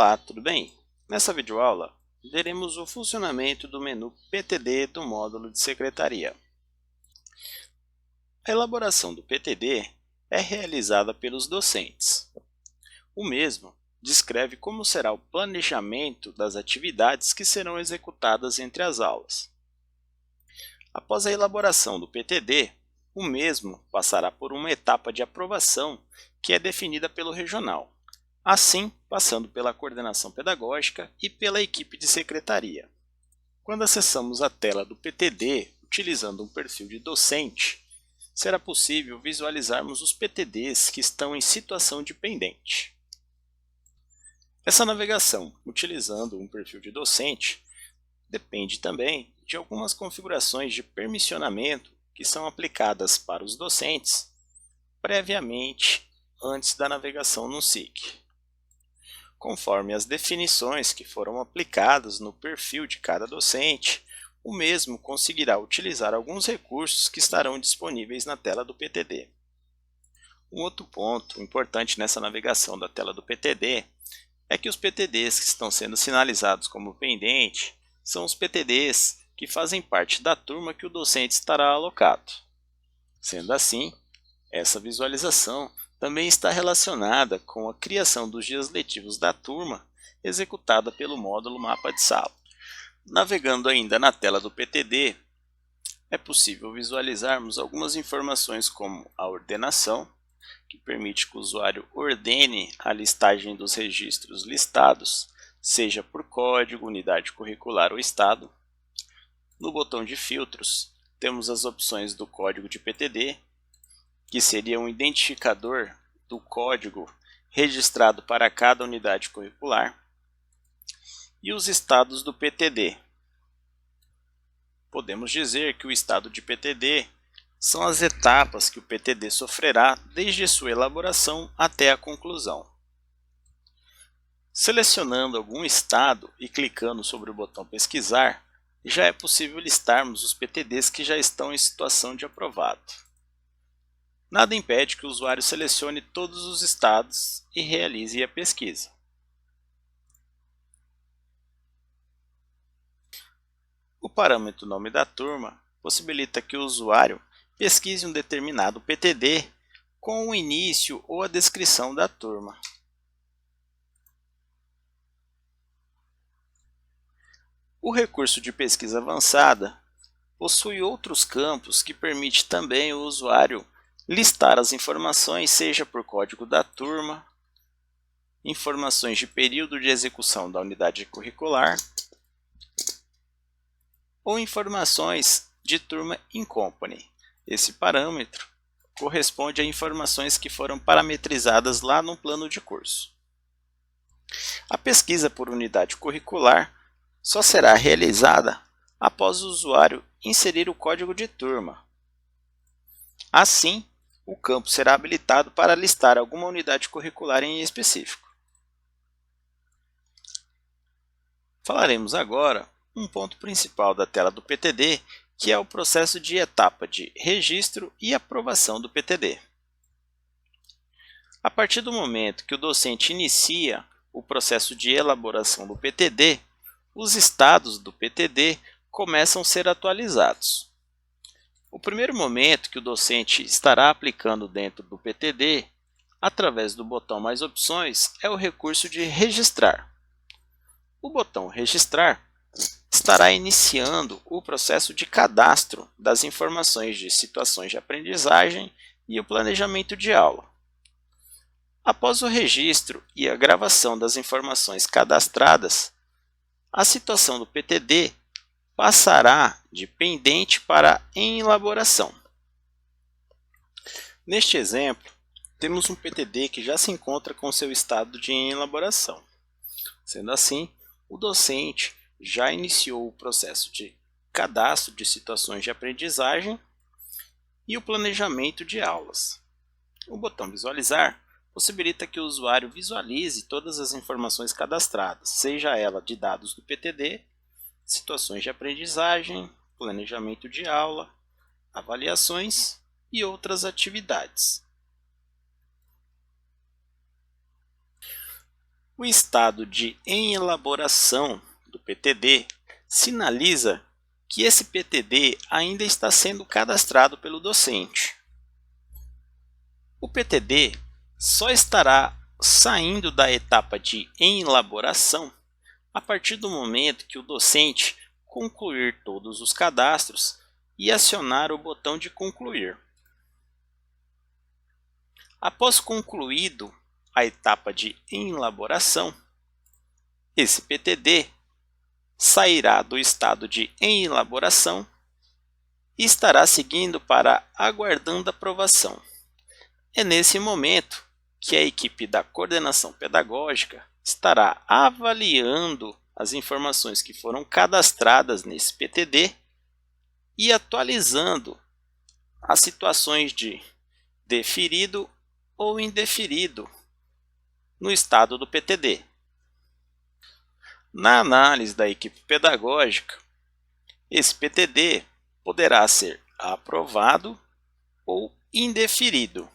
Olá, tudo bem? Nessa videoaula, veremos o funcionamento do menu PTD do módulo de secretaria. A elaboração do PTD é realizada pelos docentes. O mesmo descreve como será o planejamento das atividades que serão executadas entre as aulas. Após a elaboração do PTD, o mesmo passará por uma etapa de aprovação que é definida pelo regional, assim passando pela coordenação pedagógica e pela equipe de secretaria. Quando acessamos a tela do PTD utilizando um perfil de docente, será possível visualizarmos os PTDs que estão em situação de pendente. Essa navegação utilizando um perfil de docente depende também de algumas configurações de permissionamento que são aplicadas para os docentes previamente antes da navegação no SIC. Conforme as definições que foram aplicadas no perfil de cada docente, o mesmo conseguirá utilizar alguns recursos que estarão disponíveis na tela do PTD. Um outro ponto importante nessa navegação da tela do PTD é que os PTDs que estão sendo sinalizados como pendente são os PTDs que fazem parte da turma que o docente estará alocado. Sendo assim, essa visualização também está relacionada com a criação dos dias letivos da turma executada pelo módulo Mapa de Sala. Navegando ainda na tela do PTD, é possível visualizarmos algumas informações como a ordenação, que permite que o usuário ordene a listagem dos registros listados, seja por código, unidade curricular ou estado. No botão de filtros, temos as opções do código de PTD, que seria um identificador do código registrado para cada unidade curricular, e os estados do PTD. Podemos dizer que o estado de PTD são as etapas que o PTD sofrerá desde sua elaboração até a conclusão. Selecionando algum estado e clicando sobre o botão pesquisar, já é possível listarmos os PTDs que já estão em situação de aprovado. Nada impede que o usuário selecione todos os estados e realize a pesquisa. O parâmetro nome da turma possibilita que o usuário pesquise um determinado PTD com o início ou a descrição da turma. O recurso de pesquisa avançada possui outros campos que permite também o usuário listar as informações, seja por código da turma, informações de período de execução da unidade curricular ou informações de turma in company. Esse parâmetro corresponde a informações que foram parametrizadas lá no plano de curso. A pesquisa por unidade curricular só será realizada após o usuário inserir o código de turma. Assim, o campo será habilitado para listar alguma unidade curricular em específico. Falaremos agora um ponto principal da tela do PTD, que é o processo de etapa de registro e aprovação do PTD. A partir do momento que o docente inicia o processo de elaboração do PTD, os estados do PTD começam a ser atualizados. O primeiro momento que o docente estará aplicando dentro do PTD, através do botão Mais Opções, é o recurso de Registrar. O botão Registrar estará iniciando o processo de cadastro das informações de situações de aprendizagem e o planejamento de aula. Após o registro e a gravação das informações cadastradas, a situação do PTD passará de pendente para em elaboração. Neste exemplo, temos um PTD que já se encontra com seu estado de em elaboração. Sendo assim, o docente já iniciou o processo de cadastro de situações de aprendizagem e o planejamento de aulas. O botão Visualizar possibilita que o usuário visualize todas as informações cadastradas, seja ela de dados do PTD, situações de aprendizagem, planejamento de aula, avaliações e outras atividades. O estado de em elaboração do PTD sinaliza que esse PTD ainda está sendo cadastrado pelo docente. O PTD só estará saindo da etapa de em elaboração a partir do momento que o docente concluir todos os cadastros e acionar o botão de concluir. Após concluído a etapa de em elaboração, esse PTD sairá do estado de em elaboração e estará seguindo para aguardando aprovação. É nesse momento que a equipe da coordenação pedagógica estará avaliando as informações que foram cadastradas nesse PTD e atualizando as situações de deferido ou indeferido no estado do PTD. Na análise da equipe pedagógica, esse PTD poderá ser aprovado ou indeferido.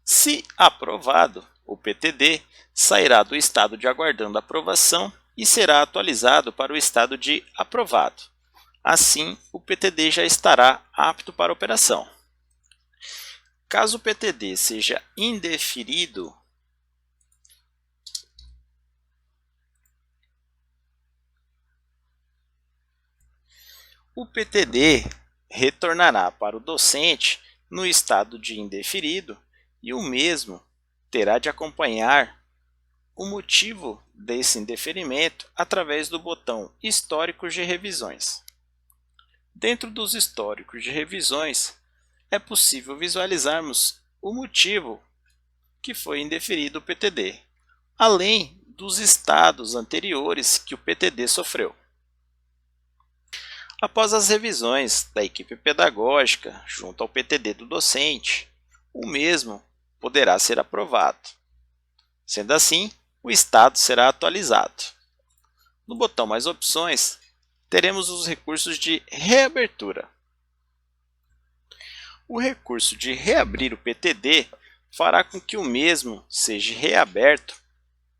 Se aprovado, o PTD sairá do estado de aguardando aprovação e será atualizado para o estado de aprovado. Assim, o PTD já estará apto para operação. Caso o PTD seja indeferido, o PTD retornará para o docente no estado de indeferido e o mesmo terá de acompanhar o motivo desse indeferimento através do botão Históricos de Revisões. Dentro dos históricos de revisões, é possível visualizarmos o motivo que foi indeferido o PTD, além dos estados anteriores que o PTD sofreu. Após as revisões da equipe pedagógica junto ao PTD do docente, o mesmo poderá ser aprovado. Sendo assim, o estado será atualizado. No botão Mais Opções, teremos os recursos de reabertura. O recurso de reabrir o PTD fará com que o mesmo seja reaberto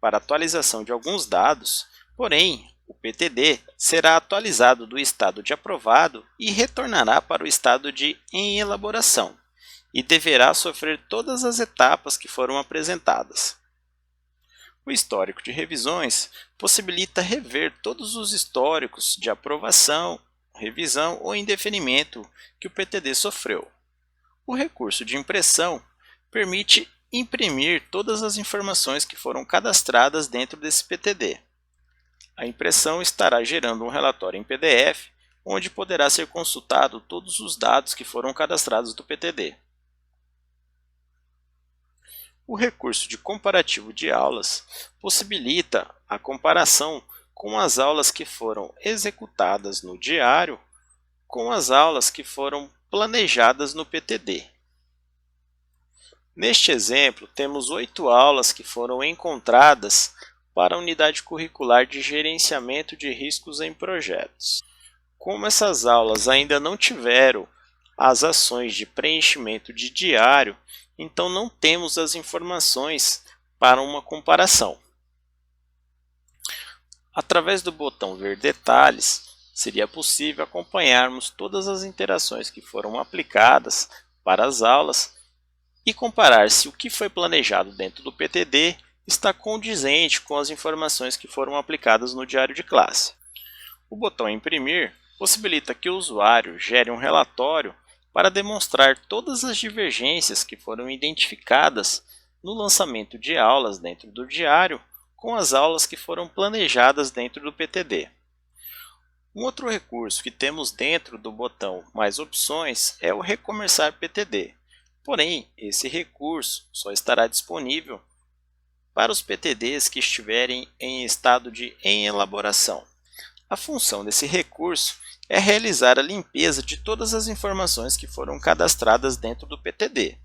para atualização de alguns dados, porém, o PTD será atualizado do estado de aprovado e retornará para o estado de em elaboração e deverá sofrer todas as etapas que foram apresentadas. O histórico de revisões possibilita rever todos os históricos de aprovação, revisão ou indeferimento que o PTD sofreu. O recurso de impressão permite imprimir todas as informações que foram cadastradas dentro desse PTD. A impressão estará gerando um relatório em PDF, onde poderá ser consultado todos os dados que foram cadastrados do PTD. O recurso de comparativo de aulas possibilita a comparação com as aulas que foram executadas no diário com as aulas que foram planejadas no PTD. Neste exemplo, temos 8 aulas que foram encontradas para a unidade curricular de gerenciamento de riscos em projetos. Como essas aulas ainda não tiveram as ações de preenchimento de diário, então não temos as informações para uma comparação. Através do botão Ver Detalhes, seria possível acompanharmos todas as interações que foram aplicadas para as aulas e comparar se o que foi planejado dentro do PTD está condizente com as informações que foram aplicadas no diário de classe. O botão Imprimir possibilita que o usuário gere um relatório para demonstrar todas as divergências que foram identificadas no lançamento de aulas dentro do diário com as aulas que foram planejadas dentro do PTD. Um outro recurso que temos dentro do botão Mais Opções é o Recomeçar PTD. Porém, esse recurso só estará disponível para os PTDs que estiverem em estado de em elaboração. A função desse recurso é realizar a limpeza de todas as informações que foram cadastradas dentro do PTD.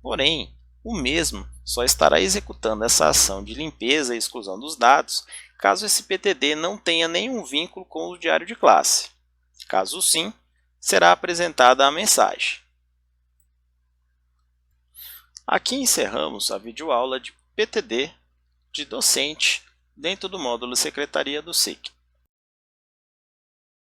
Porém, o mesmo só estará executando essa ação de limpeza e exclusão dos dados caso esse PTD não tenha nenhum vínculo com o diário de classe. Caso sim, será apresentada a mensagem. Aqui encerramos a videoaula de PTD de docente dentro do módulo Secretaria do SIC.